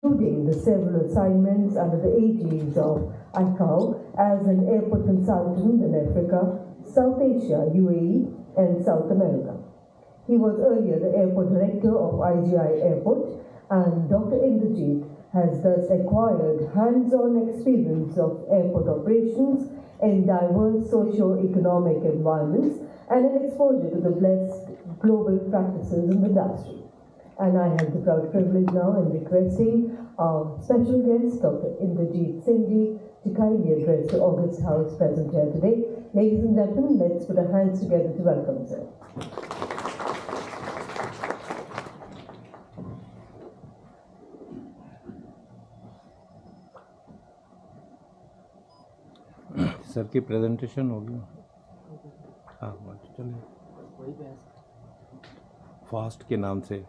including the several assignments under the aegis of ICAO as an airport consultant in Africa, South Asia, UAE, and South America. He was earlier the airport director of IGI Airport, and Dr. Inderjit has thus acquired hands-on experience of airport operations in diverse socio-economic environments and an exposure to the best global practices in the industry. And I have the proud privilege now in requesting our special guest, Dr. Inderjit Singh, to kindly address the August House present here today. Ladies and gentlemen, let's put our hands together to welcome sir. Sir की presentation होगी। हाँ चलिए fast के नाम से।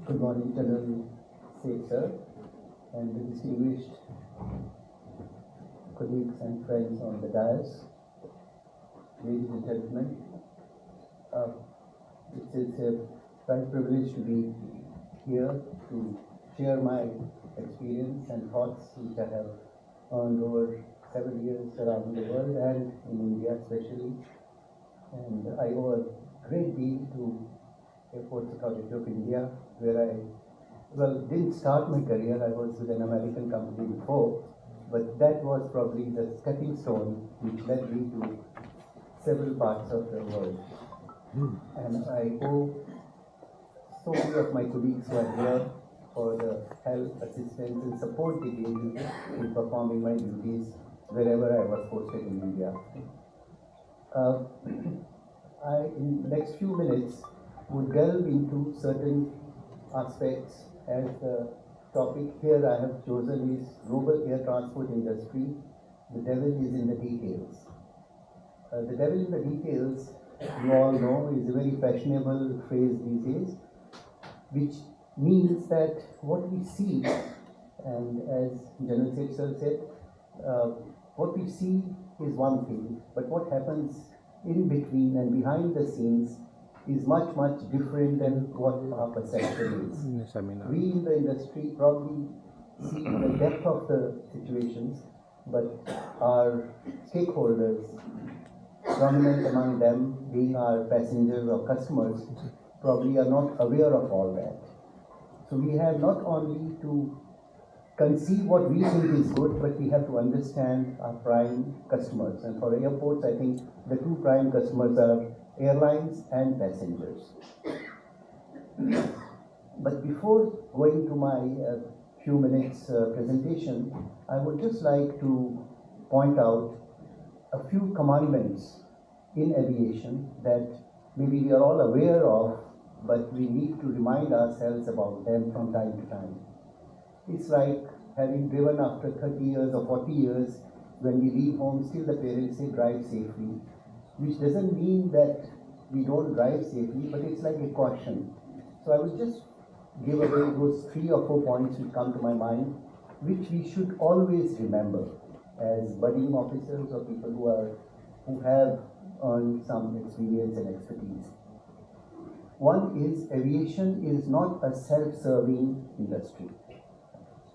Good morning, General Singh sir, and the distinguished colleagues and friends on the dais, ladies and gentlemen. It's a great privilege to be here to share my experience and thoughts which I have earned over 7 years around the world and in India especially. And I owe a great deal to Airports Authority of India, where I didn't start my career. I was with an American company before, but that was probably the stepping stone which led me to several parts of the world. And I owe so many of my colleagues who are here for the help, assistance, and support they gave me in performing my duties wherever I was posted in India. In the next few minutes, would delve into certain aspects, as the topic here I have chosen is Global Air Transport Industry. The devil is in the details. The devil in the details, you all know, is a very fashionable phrase these days, which means that what we see, and as General Singh sir said, what we see is one thing, but what happens in between and behind the scenes is much, much different than what our perception is. We in the industry probably see the depth of the situations, but our stakeholders, prominent among them being our passengers or customers, probably are not aware of all that. So we have not only to conceive what we think is good, but we have to understand our prime customers. And for airports, I think the two prime customers are airlines and passengers. But before going to my few minutes presentation, I would just like to point out a few commandments in aviation that maybe we are all aware of, but we need to remind ourselves about them from time to time. It's like having driven after 30 years or 40 years, when we leave home, still the parents say drive safely, which doesn't mean that we don't drive safely, but it's like a caution. So I will just give away those 3 or 4 points which come to my mind, which we should always remember as budding officers or people who have earned some experience and expertise. One is, aviation is not a self-serving industry.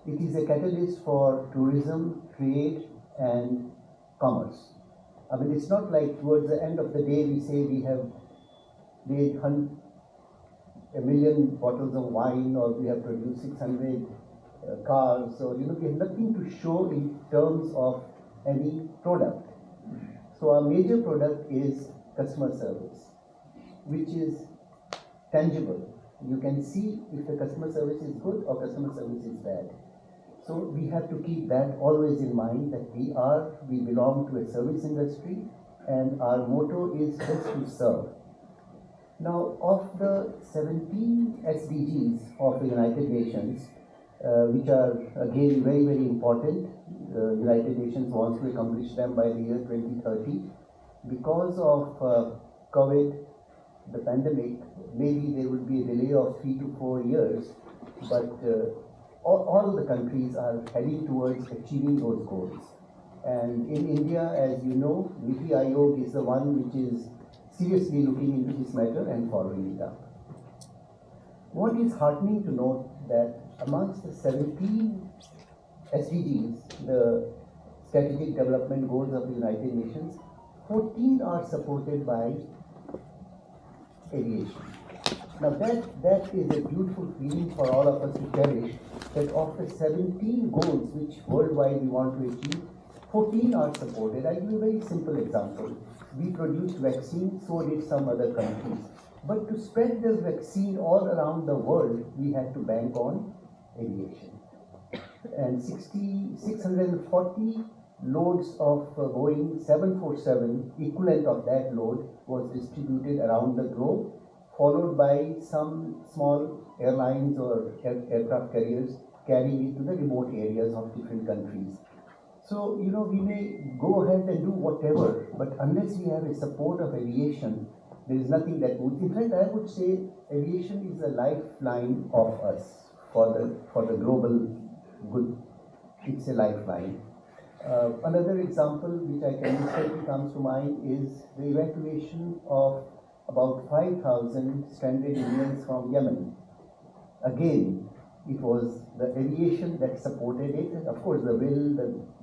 It is a catalyst for tourism, trade, and commerce. I mean, it's not like towards the end of the day we say we have made 1 million bottles of wine, or we have produced 600 cars, or we have nothing to show in terms of any product. So our major product is customer service, which is tangible. You can see if the customer service is good or customer service is bad. So we have to keep that always in mind, that we belong to a service industry, and our motto is just to serve. Now, of the 17 SDGs of the United Nations, which are again very, very important, the United Nations wants to accomplish them by the year 2030. Because of COVID, the pandemic, maybe there will be a delay of 3 to 4 years, but all the countries are heading towards achieving those goals. And in India, as you know, Niti Aayog is the one which is seriously looking into this matter and following it up. What is heartening to note that amongst the 17 SDGs, the Strategic Development Goals of the United Nations, 14 are supported by aviation. Now that is a beautiful feeling for all of us to cherish, that of the 17 goals which worldwide we want to achieve, 14 are supported. I'll give you a very simple example. We produced vaccines, so did some other countries. But to spread the vaccine all around the world, we had to bank on aviation. And 640 loads of Boeing 747, equivalent of that load, was distributed around the globe, followed by some small airlines or aircraft carriers carrying it to the remote areas of different countries. So, we may go ahead and do whatever, but unless we have a support of aviation, there is nothing that would. In fact, I would say aviation is a lifeline of us for the global good. It's a lifeline. Another example which I can instantly comes to mind is the evacuation of about 5,000 stranded Indians from Yemen. Again, it was the aviation that supported it. And of course, the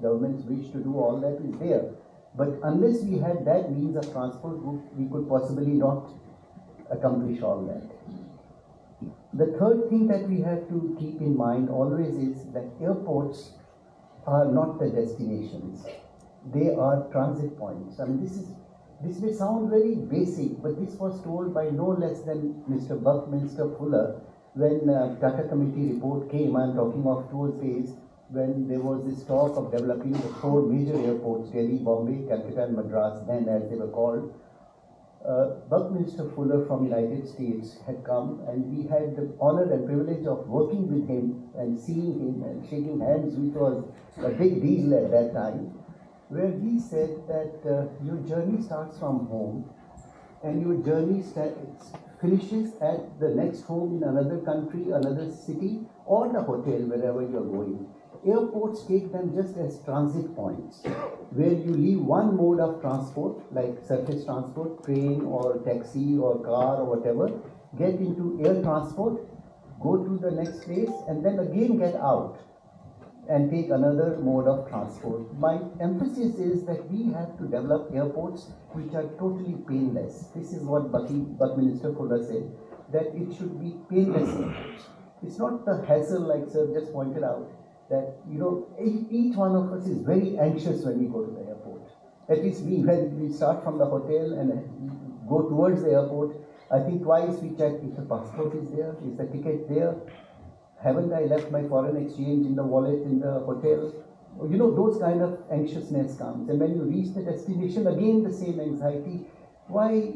government's wish to do all that is there. But unless we had that means of transport, we could possibly not accomplish all that. The third thing that we have to keep in mind always is that airports are not the destinations. They are transit points. I mean, this may sound very basic, but this was told by no less than Mr. Buckminster Fuller when Tata Committee report came. I'm talking of those days when there was this talk of developing the 4 major airports, Delhi, Bombay, Calcutta and Madras, then as they were called. Buckminster Fuller from United States had come, and we had the honor and privilege of working with him and seeing him and shaking hands, which was a big deal at that time, where he said that your journey starts from home and your journey finishes at the next home in another country, another city, or the hotel, wherever you're going. Airports take them just as transit points, where you leave one mode of transport, like surface transport, train or taxi or car or whatever, get into air transport, go to the next place, and then again get out and take another mode of transport. My emphasis is that we have to develop airports which are totally painless. This is what Buckminster Fuller said, that it should be painless airports. It's not the hassle, like Sir just pointed out, that each one of us is very anxious when we go to the airport. At least when we start from the hotel and go towards the airport, I think twice we check if the passport is there, is the ticket there, haven't I left my foreign exchange in the wallet in the hotel? Those kind of anxiousness comes. And when you reach the destination, again the same anxiety. Why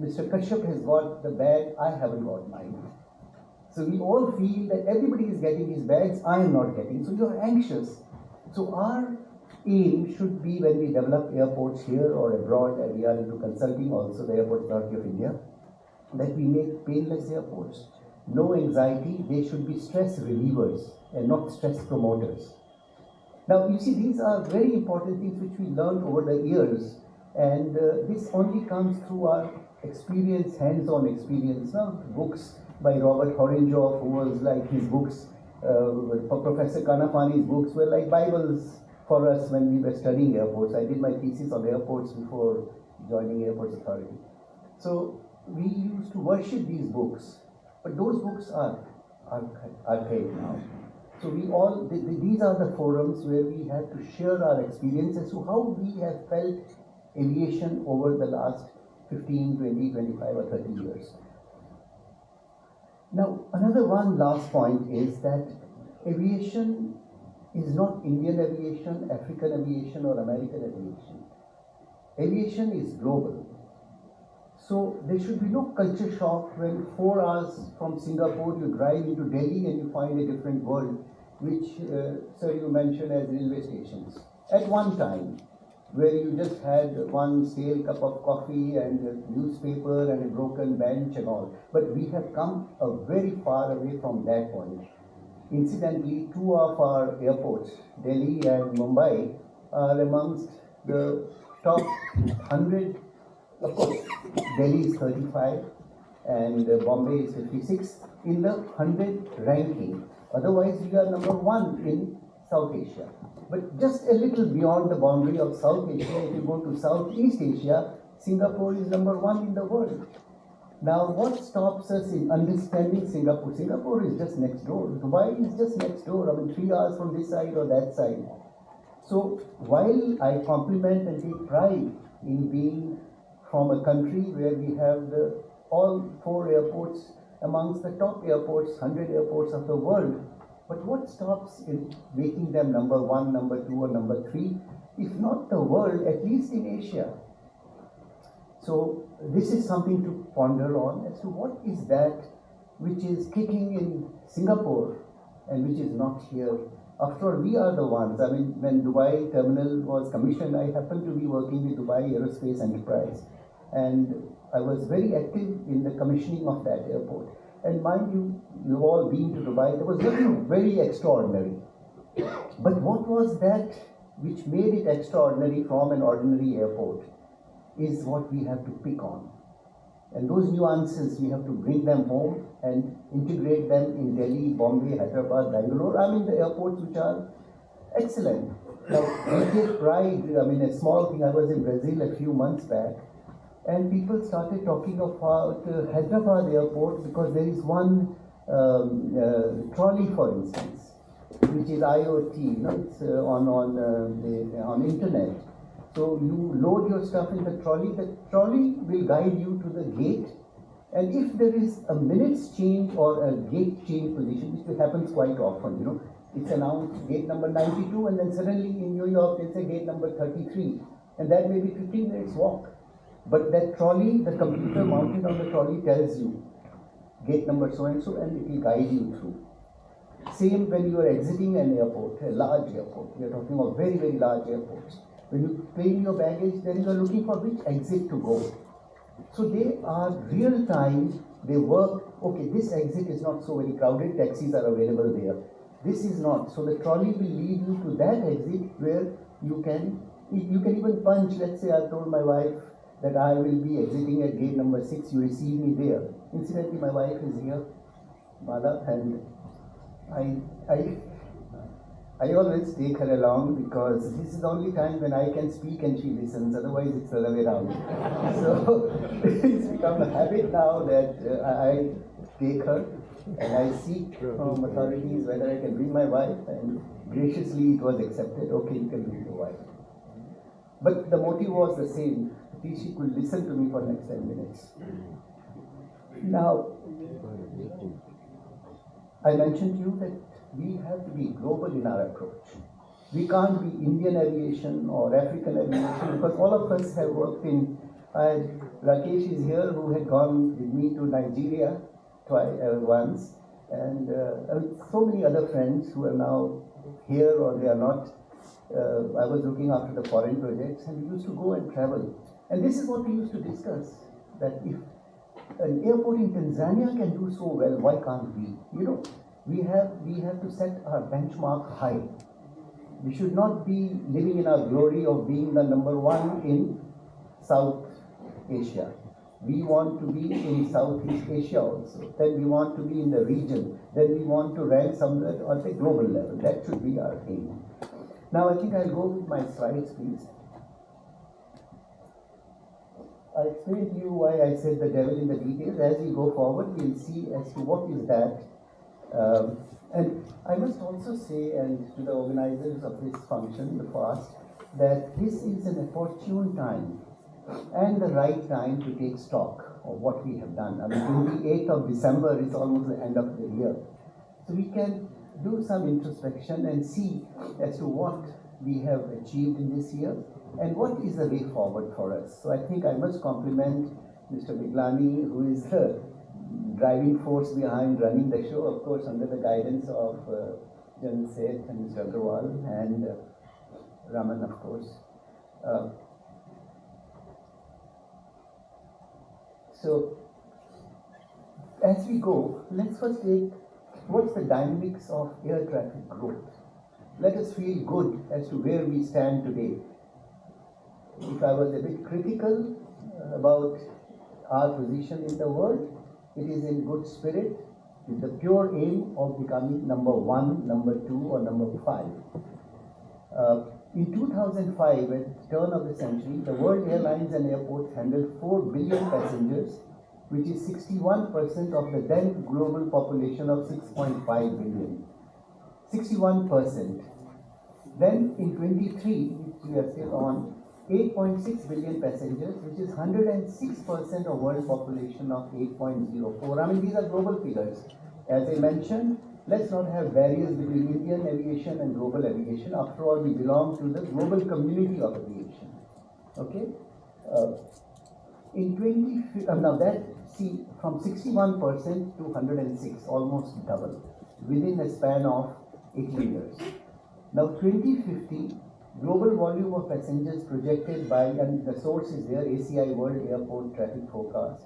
Mr. Kashyap has got the bag, I haven't got mine. So we all feel that everybody is getting his bags, I am not getting. So you are anxious. So our aim should be, when we develop airports here or abroad, and we are into consulting also, the Airport Authority of India, that we make painless airports. No anxiety, they should be stress relievers and not stress promoters. Now, you see, these are very important things which we learned over the years, and this only comes through our experience, hands-on experience. Now, books by Robert Horinjoff, who was like his books, Professor Kanafani's books were like Bibles for us when we were studying airports. I did my thesis on airports before joining Airports Authority. So we used to worship these books, but those books are archaic now. So these are the forums where we have to share our experiences to how we have felt aviation over the last 15, 20, 25 or 30 years. Now, another one last point is that aviation is not Indian aviation, African aviation or American aviation. Aviation is global. So there should be no culture shock when 4 hours from Singapore you drive into Delhi and you find a different world, which, sir, you mentioned as railway stations. At one time, where you just had one stale cup of coffee and a newspaper and a broken bench and all. But we have come very far away from that point. Incidentally, 2 of our airports, Delhi and Mumbai, are amongst the top 100. Of course, Delhi is 35 and Bombay is 56 in the 100 ranking. Otherwise, we are number 1 in South Asia. But just a little beyond the boundary of South Asia, if you go to Southeast Asia, Singapore is number 1 in the world. Now, what stops us in understanding Singapore? Singapore is just next door. Dubai is just next door. I mean, 3 hours from this side or that side. So, while I compliment and take pride in being from a country where we have all 4 airports amongst the top airports, 100 airports of the world, but what stops in making them number 1, number 2, or number 3, if not the world, at least in Asia? So this is something to ponder on as to what is that which is kicking in Singapore and which is not here. After all, we are the ones. I mean, when Dubai terminal was commissioned, I happened to be working with Dubai Aerospace Enterprise, and I was very active in the commissioning of that airport. And mind you, you've all been to Dubai, there was nothing very extraordinary. But what was that which made it extraordinary from an ordinary airport is what we have to pick on. And those nuances, we have to bring them home and integrate them in Delhi, Bombay, Hyderabad, Bangalore. I mean, the airports which are excellent. Now, we take pride, I mean, a small thing, I was in Brazil a few months back, and people started talking about Hyderabad airport because there is one trolley, for instance, which is IoT, you know, it's on internet. So you load your stuff in the trolley will guide you to the gate, and if there is a minute's change or a gate change position, which happens quite often, you know, it's announced gate number 92 and then suddenly in New York they say gate number 33, and that may be 15 minutes walk. But that trolley, the computer mounted on the trolley tells you gate number so and so, and it will guide you through. Same when you are exiting an airport, a large airport. We are talking of very, very large airports. When you claim your baggage, then you are looking for which exit to go. So they are real time, they work, okay, this exit is not so very crowded, taxis are available there. This is not. So the trolley will lead you to that exit where you can even punch. Let's say I've told my wife that I will be exiting at gate number 6, you receive me there. Incidentally, my wife is here, Mala, and I always take her along because this is the only time when I can speak and she listens, otherwise it's the other way around. So it's become a habit now that I take her and I seek from authorities whether I can bring my wife, and graciously it was accepted, okay, you can bring your wife. But the motive was the same, at least she could listen to me for the next 10 minutes. Now, I mentioned to you that we have to be global in our approach. We can't be Indian aviation or African aviation because all of us have worked in, Rakesh is here who had gone with me to Nigeria once, and so many other friends who are now here or they are not. I was looking after the foreign projects and we used to go and travel. And this is what we used to discuss, that if an airport in Tanzania can do so well, why can't we? You know, we have to set our benchmark high. We should not be living in our glory of being the number 1 in South Asia. We want to be in Southeast Asia also. Then we want to be in the region. Then we want to rank somewhere at the global level. That should be our aim. Now I think I'll go with my slides, please. I explained to you why I said the devil in the details. As we go forward, we'll see as to what is that. And I must also say, and to the organizers of this function, the FAST, that this is an opportune time and the right time to take stock of what we have done. I mean, 28th of December is almost the end of the year. So we can do some introspection and see as to what we have achieved in this year and what is the way forward for us. So I think I must compliment Mr. Biglani, who is the driving force behind running the show, of course, under the guidance of Jan Seth and Mr. Agrawal and Raman, of course. So as we go, let's first take what's the dynamics of air traffic growth. let us feel good as to where we stand today. If I was a bit critical about our position in the world, it is in good spirit, with the pure aim of becoming number 1, number 2, or number 5. In 2005, at the turn of the century, the world airlines and airports handled 4 billion passengers, which is 61% of the then global population of 6.5 billion. 61%. Then in 23, which we are still on, 8.6 billion passengers, which is 106% of world population of 8.04. I mean, these are global figures. As I mentioned, let's not have barriers between Indian aviation and global aviation. After all, we belong to the global community of aviation. Okay? Now that, see, from 61% to 106, almost double, within a span of 18 years. Now 2050, global volume of passengers projected by, and the source is there, ACI World Airport Traffic Forecast.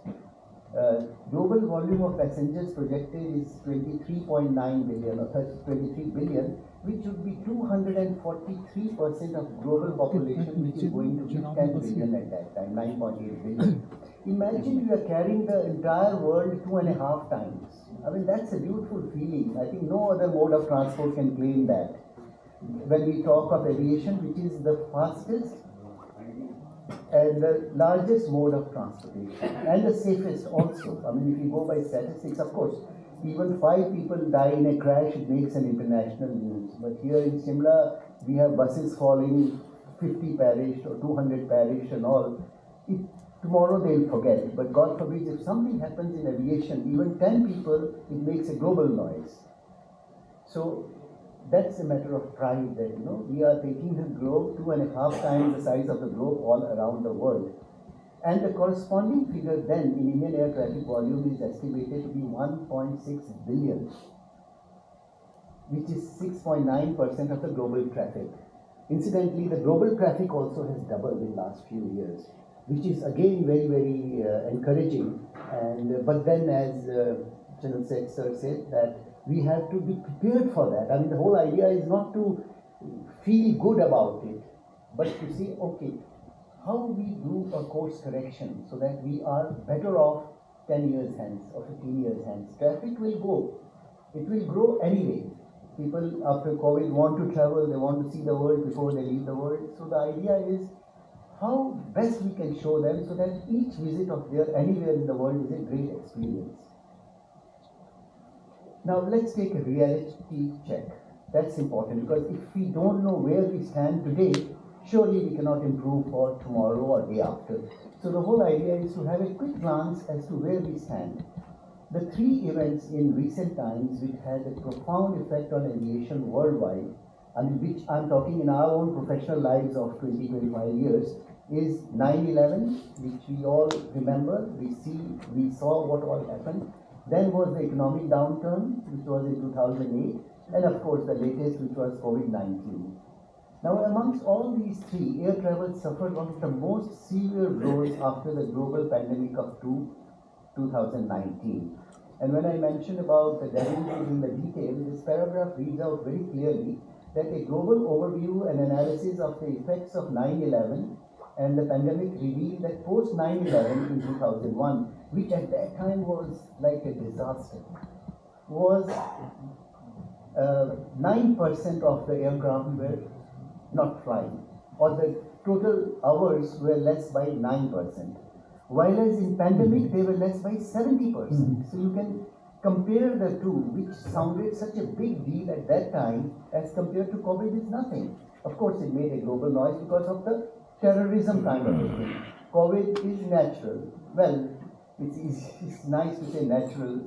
Global volume of passengers projected is 23.9 billion or 23 billion, which would be 243% of global population, which is going to be 10 billion at that time, 9.8 billion. Imagine you are carrying the entire world 2.5 times. I mean, that's a beautiful feeling. I think no other mode of transport can claim that. When we talk of aviation, which is the fastest and the largest mode of transportation, and the safest also. I mean, if you go by statistics, of course, even 5 people die in a crash, it makes an international news. But here in Shimla, we have buses falling, 50 perished or 200 perished and all. Tomorrow they'll forget it, but God forbid, if something happens in aviation, even 10 people, it makes a global noise. So that's a matter of pride that, we are taking the globe 2.5 times the size of the globe all around the world. And the corresponding figure then in Indian air traffic volume is estimated to be 1.6 billion, which is 6.9% of the global traffic. Incidentally, the global traffic also has doubled in the last few years, which is again very, very encouraging. And but then, as General Sir said, that we have to be prepared for that. I mean, the whole idea is not to feel good about it, but to say, okay, how we do a course correction so that we are better off 10 years hence or 15 years hence. Traffic will go. It will grow anyway. People after COVID want to travel, they want to see the world before they leave the world. So the idea is how best we can show them so that each visit of theirs anywhere in the world is a great experience. Now let's take a reality check. That's important, because if we don't know where we stand today, surely we cannot improve for tomorrow or day after. So the whole idea is to have a quick glance as to where we stand. The 3 events in recent times which had a profound effect on aviation worldwide, and which I'm talking in our own professional lives of 20-25 years, is 9/11, which we all remember, we saw what all happened. Then was the economic downturn, which was in 2008, and of course the latest, which was COVID-19. Now, amongst all these 3, air travel suffered one of the most severe blows after the global pandemic of 2019. And when I mentioned about the devils in the detail, this paragraph reads out very clearly that a global overview and analysis of the effects of 9/11 and the pandemic revealed that post 9/11 in 2001, which at that time was like a disaster, was 9% of the aircraft were not flying, or the total hours were less by 9%. While as in pandemic, they were less by 70%. So you can compare the two, which sounded such a big deal at that time as compared to COVID is nothing. Of course, it made a global noise because of the terrorism kind of a thing. COVID is natural. Well, it's nice to say natural.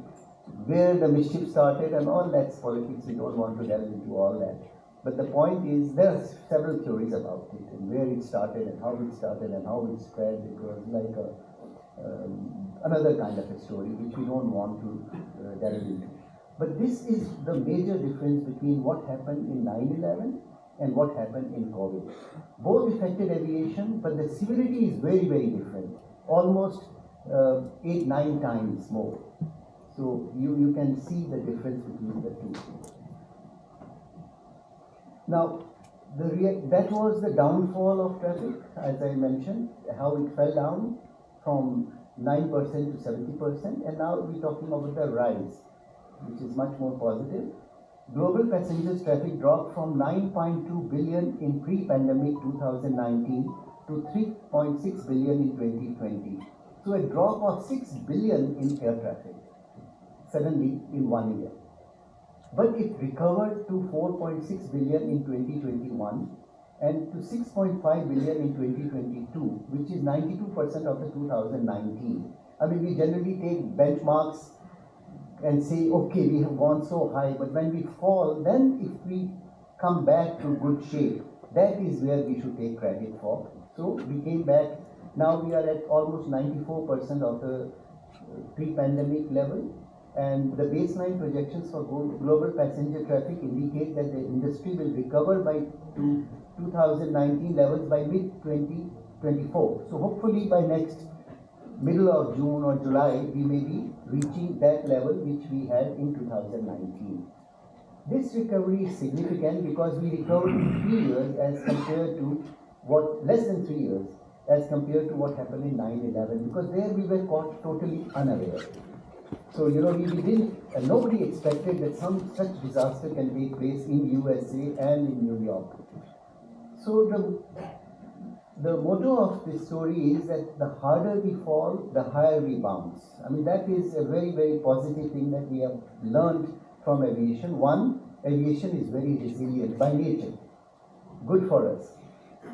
Where the mischief started and all, that's politics. We don't want to delve into all that. But the point is, there are several theories about it, and where it started and how it started and how it spread. It was like another kind of a story, which we don't want to delve into. But this is the major difference between what happened in 9/11 and what happened in COVID. Both affected aviation, but the severity is very, very different. Almost 8-9 times more. So you can see the difference between the two. Now, that was the downfall of traffic, as I mentioned, how it fell down from 9% to 70%, and now we're talking about the rise, which is much more positive. Global passengers traffic dropped from 9.2 billion in pre-pandemic 2019 to 3.6 billion in 2020. So a drop of 6 billion in air traffic suddenly in 1 year. But it recovered to 4.6 billion in 2021 and to 6.5 billion in 2022, which is 92% of the 2019. I mean, we generally take benchmarks and say, okay, we have gone so high, but when we fall, then if we come back to good shape, that is where we should take credit for. So we came back, now we are at almost 94% of the pre-pandemic level, and the baseline projections for global passenger traffic indicate that the industry will recover by 2019 levels by mid-2024. So hopefully by next middle of June or July, we may be reaching that level which we had in 2019. This recovery is significant because we recovered in 3 years as compared to less than 3 years as compared to what happened in 9/11, because there we were caught totally unaware. So, we didn't, nobody expected that some such disaster can take place in USA and in New York. So the motto of this story is that the harder we fall, the higher we bounce. I mean, that is a very, very positive thing that we have learned from aviation. One, aviation is very resilient by nature, good for us.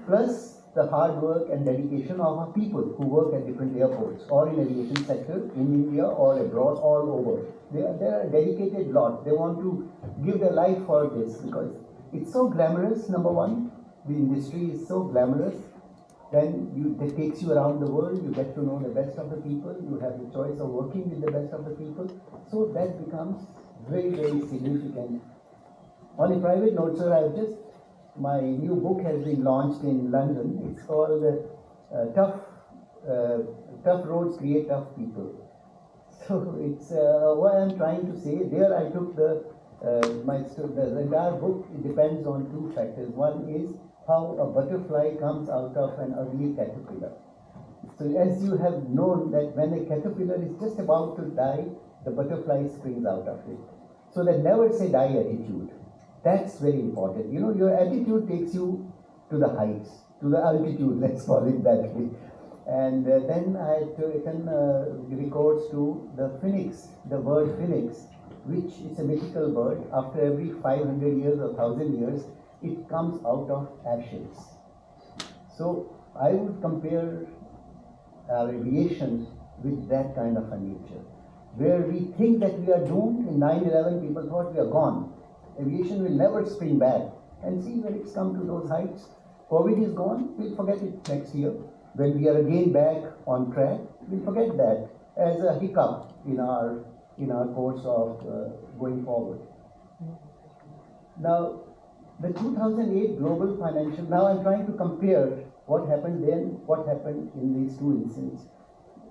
Plus, the hard work and dedication of our people who work at different airports or in aviation sector in India or abroad, all over. They are a dedicated lot. They want to give their life for this because it's so glamorous, number one. The industry is so glamorous. Then it takes you around the world. You get to know the best of the people. You have the choice of working with the best of the people. So that becomes very, very significant. On a private note, sir, my new book has been launched in London. It's called Tough Roads Create Tough People. So it's what I'm trying to say. There I took the entire book. It depends on two factors. One is how a butterfly comes out of an ugly caterpillar. So as you have known that when a caterpillar is just about to die, the butterfly springs out of it. So the never say die attitude. That's very important. Your attitude takes you to the heights, to the altitude, let's call it that way. And then I had taken records to the phoenix, the bird phoenix, which is a mythical bird. After every 500 years or 1,000 years, it comes out of ashes. So I would compare our aviation with that kind of a nature, where we think that we are doomed. In 9/11, people thought we are gone. Aviation will never spring back. And see, when it's come to those heights, COVID is gone, we'll forget it next year. When we are again back on track, we'll forget that as a hiccup in our course of going forward. Now, the 2008 global financial, now I'm trying to compare what happened then, what happened in these two incidents.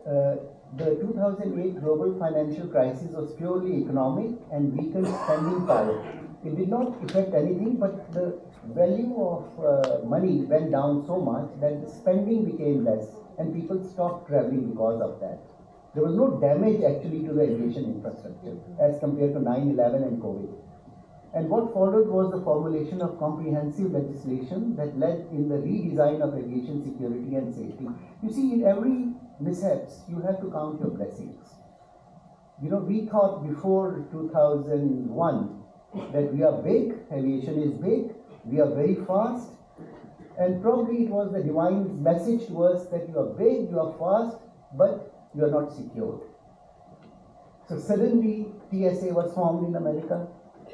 The 2008 global financial crisis was purely economic and weakened spending power. It did not affect anything, but the value of money went down so much that the spending became less and people stopped traveling because of that. There was no damage actually to the aviation infrastructure as compared to 9/11 and COVID. And what followed was the formulation of comprehensive legislation that led in the redesign of aviation security and safety. You see, in every mishaps, you have to count your blessings. We thought before 2001 that we are big, aviation is big, we are very fast, and probably it was the divine message to us that you are big, you are fast, but you are not secured. So suddenly TSA was formed in America,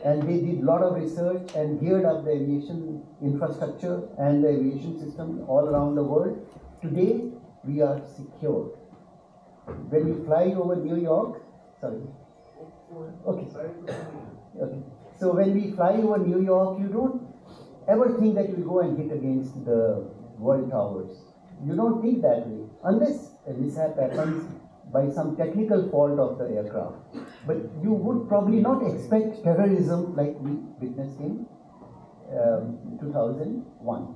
and they did a lot of research and geared up the aviation infrastructure and the aviation system all around the world. Today, we are secured. When we fly over New York, okay. So when we fly over New York, you don't ever think that you'll go and hit against the world towers. You don't think that way, unless a mishap happens by some technical fault of the aircraft. But you would probably not expect terrorism like we witnessed in 2001.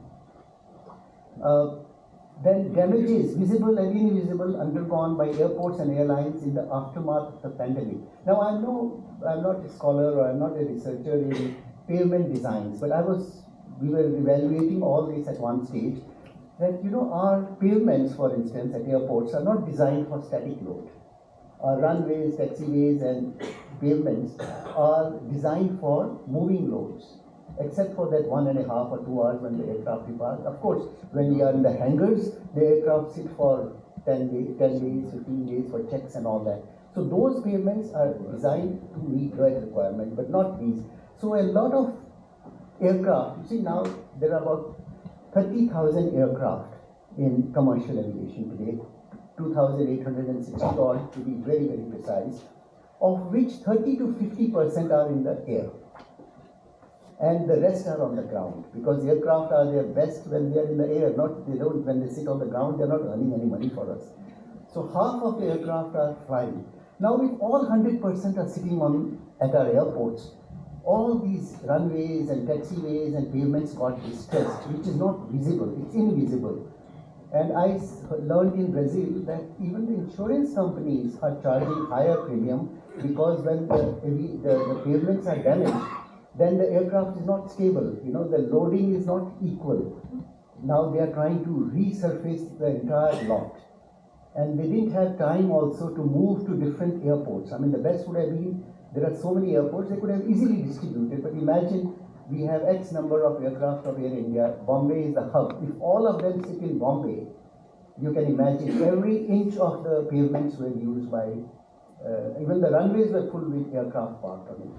Then damages, visible and invisible, undergone by airports and airlines in the aftermath of the pandemic. Now I'm not a scholar or I'm not a researcher in pavement designs, but we were evaluating all this at one stage, that our pavements, for instance, at airports are not designed for static load. Our runways, taxiways and pavements are designed for moving loads, except for that 1.5 or 2 hours when the aircraft depart. Of course, when we are in the hangars, the aircraft sit for 10 days, 15 days for checks and all that. So those pavements are designed to meet that requirement, but not these. So a lot of aircraft, you see now there are about 30,000 aircraft in commercial aviation today, 2,860 odd to be very, very precise, of which 30 to 50% are in the air. And the rest are on the ground, because aircraft are their best when they are in the air, when they sit on the ground, they're not earning any money for us. So half of the aircraft are flying. Now if all 100% are sitting at our airports, all these runways and taxiways and pavements got distressed, which is not visible, it's invisible. And I learned in Brazil that even the insurance companies are charging higher premium, because when the pavements are damaged, then the aircraft is not stable, the loading is not equal. Now they are trying to resurface the entire lot. And they didn't have time also to move to different airports. I mean, the best would have been, there are so many airports, they could have easily distributed, but imagine we have X number of aircraft of Air India, Bombay is the hub. If all of them sit in Bombay, you can imagine every inch of the pavements were used by, even the runways were full with aircraft parked on it.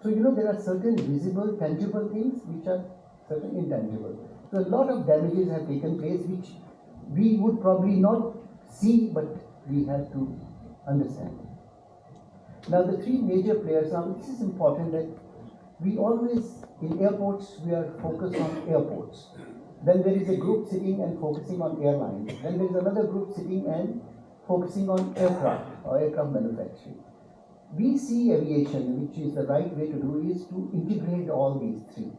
So there are certain visible, tangible things which are certain intangible. So a lot of damages have taken place which we would probably not see, but we have to understand. Now the three major players, now this is important, that we always, in airports, we are focused on airports. Then there is a group sitting and focusing on airlines. Then there is another group sitting and focusing on aircraft or aircraft manufacturing. We see aviation, which is the right way to do, is to integrate all these three.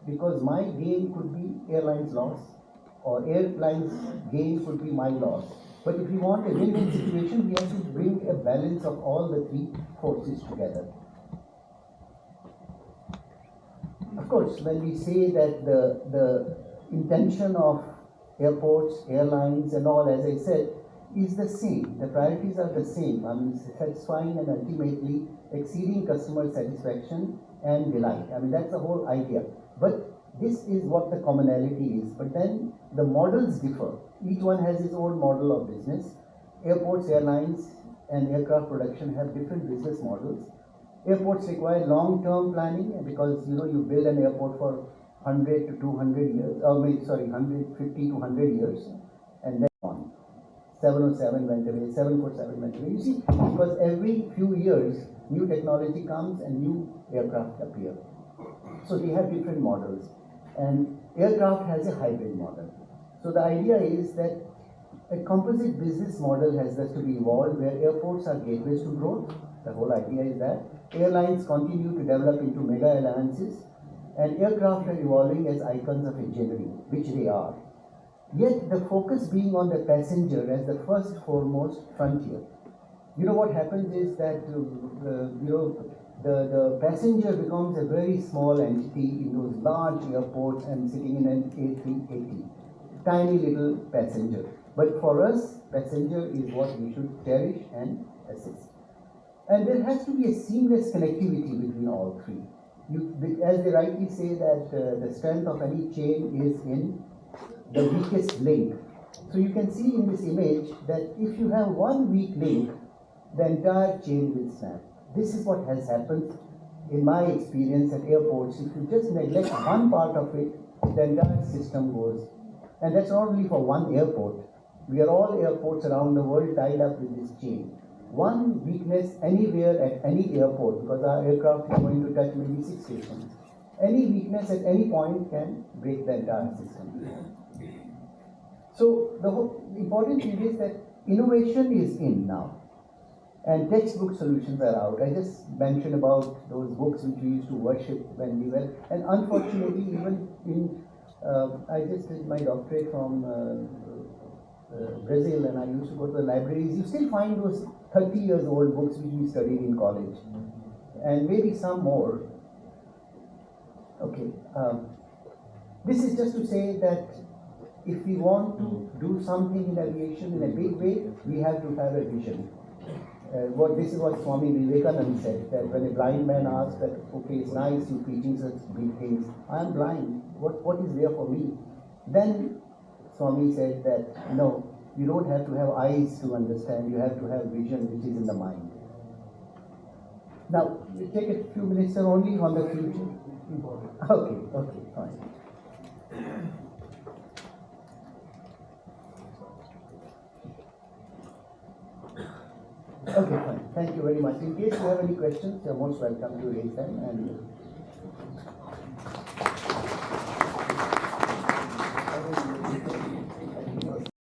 Because my gain could be airlines' loss, or airlines' gain could be my loss. But if we want a win-win situation, we have to bring a balance of all the three forces together. Of course, when we say that the intention of airports, airlines and all, as I said, is the same. The priorities are the same. I mean, satisfying and ultimately exceeding customer satisfaction and delight. I mean, that's the whole idea. But this is what the commonality is. But then the models differ. Each one has its own model of business. Airports, airlines and aircraft production have different business models. Airports require long-term planning, because you build an airport for 100 to 200 years, 150 to 100 years, and then on. 707 went away, 747 went away. You see, because every few years, new technology comes and new aircraft appear. So they have different models. And aircraft has a hybrid model. So the idea is that a composite business model has thus to be evolved, where airports are gateways to growth. The whole idea is that airlines continue to develop into mega alliances, and aircraft are evolving as icons of engineering, which they are. Yet the focus being on the passenger as the first foremost frontier. What happens is that the passenger becomes a very small entity in those large airports and sitting in an A380, tiny little passenger. But for us, passenger is what we should cherish and assist. And there has to be a seamless connectivity between all three. As they rightly say, that the strength of any chain is in the weakest link. So you can see in this image that if you have one weak link, the entire chain will snap. This is what has happened in my experience at airports. If you just neglect one part of it, the entire system goes. And that's not only for one airport. We are all airports around the world tied up with this chain. One weakness anywhere at any airport, because our aircraft is going to touch maybe 6 stations. Any weakness at any point can break the entire system. So the important thing is that innovation is in now. and textbook solutions are out. I just mentioned about those books which we used to worship when we were, and unfortunately, even in, I just did my doctorate from Brazil, and I used to go to the libraries. You still find those 30 years old books which we studied in college, and maybe some more. Okay, this is just to say that if we want to do something in aviation in a big way, we have to have a vision. This is what Swami Vivekananda said, that when a blind man asks that, okay, it's nice you teaching such big things, I am blind, what is there for me? Then Swami said that, no, you don't have to have eyes to understand, you have to have vision which is in the mind. Now, we take a few minutes only on the future. Okay, fine. Okay, fine. Thank you very much. In case you have any questions, you're most welcome to raise them. And